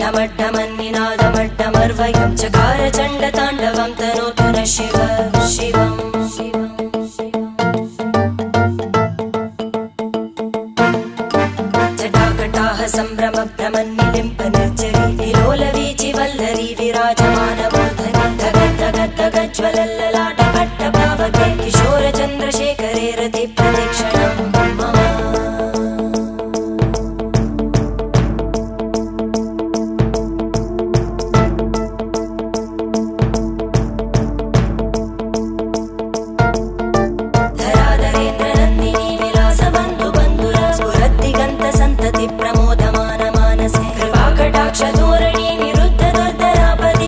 ढमड्ढमन्निनादमड्ढमर्वयं चकार चण्डताण्डवं तनोतु न शिव शिवम् जटाकटाः सम्भ्रमभ्रमन्निलिम्प निर्जरी विलोलवीचि वल्लरी विराजमानमूर्धनि धगद्धगद्धगज्ज्वलल्ल